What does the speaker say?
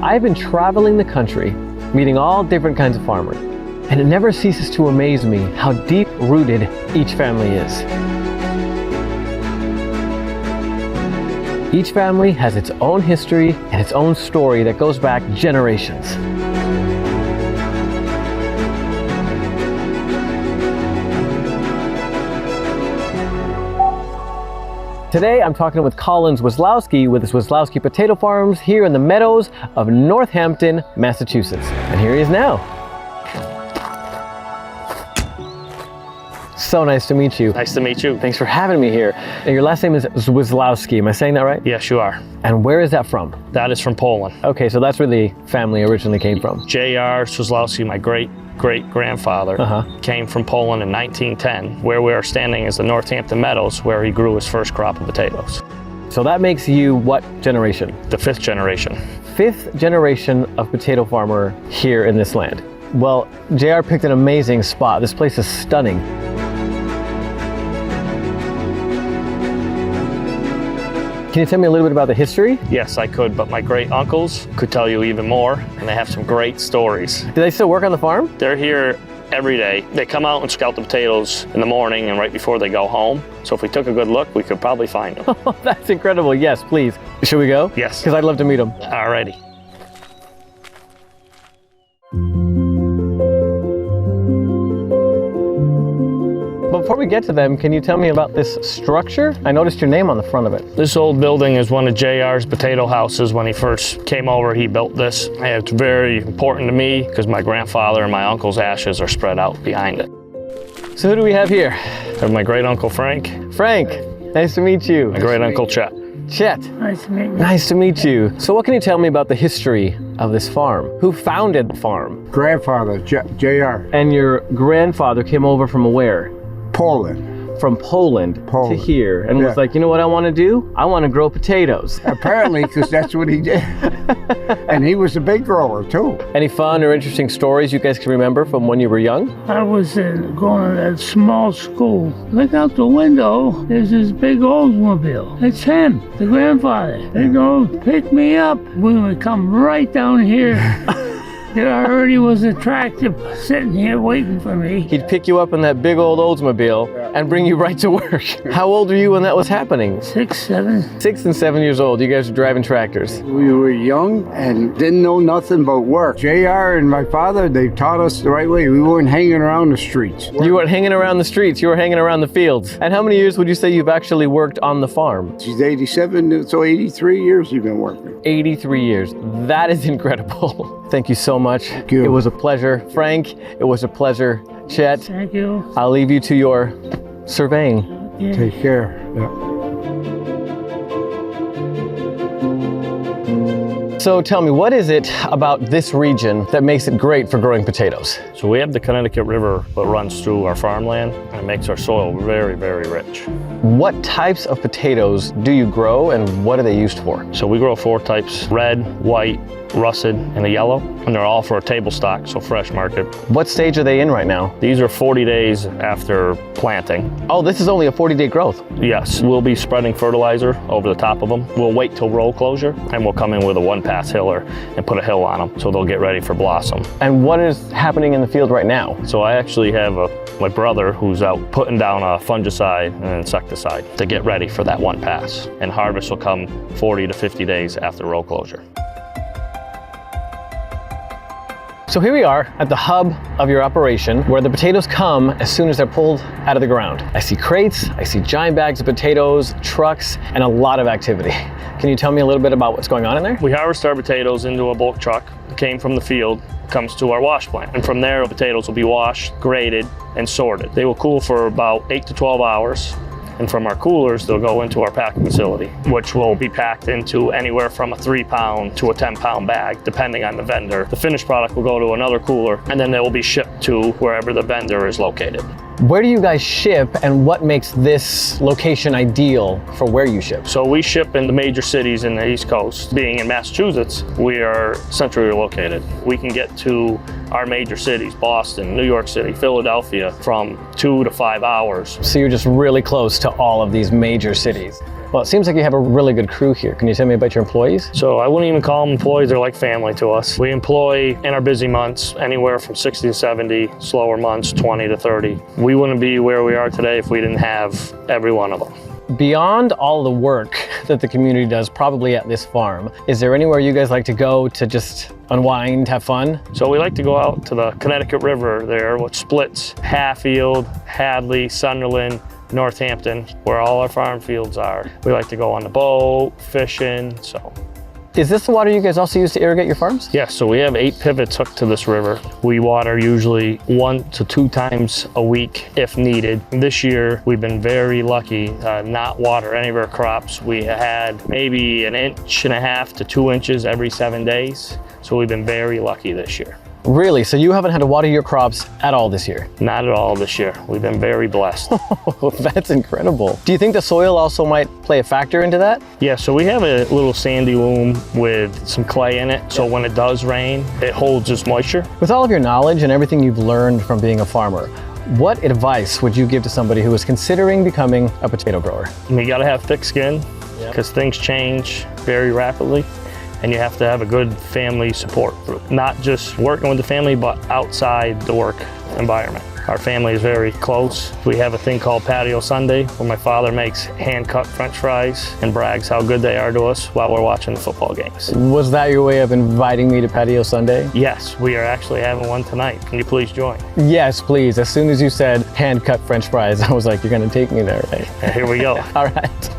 I've been traveling the country, meeting all different kinds of farmers, and it never ceases to amaze me how deep-rooted each family is. Each family has its own history and its own story that goes back generations. Today I'm talking with Colin Szawlowski with the Szawlowski Potato Farms here in the meadows of Northampton, Massachusetts. And here he is now. So nice to meet you. Nice to meet you. Thanks for having me here. And your last name is Szawlowski, am I saying that right? Yes, you are. And where is that from? That is from Poland. Okay, so that's where the family originally came from. J.R. Szawlowski, my great-great-grandfather, came from Poland in 1910. Where we are standing is the Northampton Meadows, where he grew his first crop of potatoes. So that makes you what generation? The fifth generation. Fifth generation of potato farmer here in this land. Well, JR picked an amazing spot. This place is stunning. Can you tell me a little bit about the history? Yes, I could, but my great-uncles could tell you even more, and they have some great stories. Do they still work on the farm? They're here every day. They come out and scout the potatoes in the morning and right before they go home. So if we took a good look, we could probably find them. Oh, that's incredible. Yes, please. Should we go? Yes. Because I'd love to meet them. Alrighty. Before we get to them, can you tell me about this structure? I noticed your name on the front of it. This old building is one of JR's potato houses. When he first came over, he built this. And it's very important to me because my grandfather and my uncle's ashes are spread out behind it. So who do we have here? I have my great-uncle Frank. Frank, nice to meet you. My great-uncle Chet. Chet. Nice to meet you. Nice to meet you. So what can you tell me about the history of this farm? Who founded the farm? Grandfather, J.R. And your grandfather came over from where? Poland. From Poland to here and was Yeah. like, you know what I want to do? I want to grow potatoes. Apparently, because that's what he did. And he was a big grower, too. Any fun or interesting stories you guys can remember from when you were young? I was going to that small school. Look out the window, there's this big Oldsmobile. It's him, the grandfather. They go pick me up. We would come right down here. There already was a tractor sitting here waiting for me. He'd pick you up in that big old Oldsmobile and bring you right to work. How old were you when that was happening? 6, 7. 6 and 7 years old. You guys were driving tractors. We were young and didn't know nothing but work. J.R. and my father, they taught us the right way. We weren't hanging around the streets. You weren't hanging around the streets, you were hanging around the fields. And how many years would you say you've actually worked on the farm? She's 87, so 83 years you've been working. 83 years. That is incredible. Thank you so much. Thank you. It was a pleasure. Frank, it was a pleasure. Chet, Thank you. I'll leave you to your surveying. Yeah. Take care. Yeah. So tell me, what is it about this region that makes it great for growing potatoes? So we have the Connecticut River that runs through our farmland and it makes our soil very, very rich. What types of potatoes do you grow and what are they used for? So we grow 4 types: red, white, russet, and a yellow. And they're all for a table stock, so fresh market. What stage are they in right now? These are 40 days after planting. Oh, this is only a 40-day growth. Yes, we'll be spreading fertilizer over the top of them. We'll wait till row closure and we'll come in with a 1-pass hiller and put a hill on them so they'll get ready for blossom. And what is happening in the field right now? So I actually have my brother who's out putting down a fungicide and an insecticide to get ready for that 1-pass. And harvest will come 40 to 50 days after row closure. So here we are at the hub of your operation where the potatoes come as soon as they're pulled out of the ground. I see crates, I see giant bags of potatoes, trucks, and a lot of activity. Can you tell me a little bit about what's going on in there? We harvest our potatoes into a bulk truck, came from the field, comes to our wash plant. And from there, the potatoes will be washed, graded, and sorted. They will cool for about 8 to 12 hours. And from our coolers, they'll go into our packing facility, which will be packed into anywhere from a 3-pound to a 10-pound bag, depending on the vendor. The finished product will go to another cooler, and then they will be shipped to wherever the vendor is located. Where do you guys ship and what makes this location ideal for where you ship? So we ship in the major cities in the East Coast. Being in Massachusetts, we are centrally located. We can get to our major cities, Boston, New York City, Philadelphia, from 2 to 5 hours. So you're just really close to all of these major cities. Well, it seems like you have a really good crew here. Can you tell me about your employees? So I wouldn't even call them employees, they're like family to us. We employ in our busy months anywhere from 60 to 70, slower months 20 to 30. We wouldn't be where we are today if we didn't have every one of them. Beyond all the work that the community does probably at this farm, is there anywhere you guys like to go to just unwind, have fun? So we like to go out to the Connecticut River there, which splits Hatfield, Hadley, Sunderland, Northampton, where all our farm fields are. We like to go on the boat, fishing, so. Is this the water you guys also use to irrigate your farms? Yes, so we have 8 pivots hooked to this river. We water usually 1 to 2 times a week if needed. This year, we've been very lucky not water any of our crops. We had maybe 1.5 to 2 inches every 7 days. So we've been very lucky this year. Really? So you haven't had to water your crops at all this year? Not at all this year. We've been very blessed. Oh, that's incredible. Do you think the soil also might play a factor into that? Yeah, so we have a little sandy loam with some clay in it. So when it does rain, it holds its moisture. With all of your knowledge and everything you've learned from being a farmer, what advice would you give to somebody who is considering becoming a potato grower? You gotta have thick skin because things change very rapidly. And you have to have a good family support group. Not just working with the family, but outside the work environment. Our family is very close. We have a thing called Patio Sunday, where my father makes hand-cut French fries and brags how good they are to us while we're watching the football games. Was that your way of inviting me to Patio Sunday? Yes, we are actually having one tonight. Can you please join? Yes, please. As soon as you said hand-cut French fries, I was like, you're gonna take me there, right? Here we go. All right.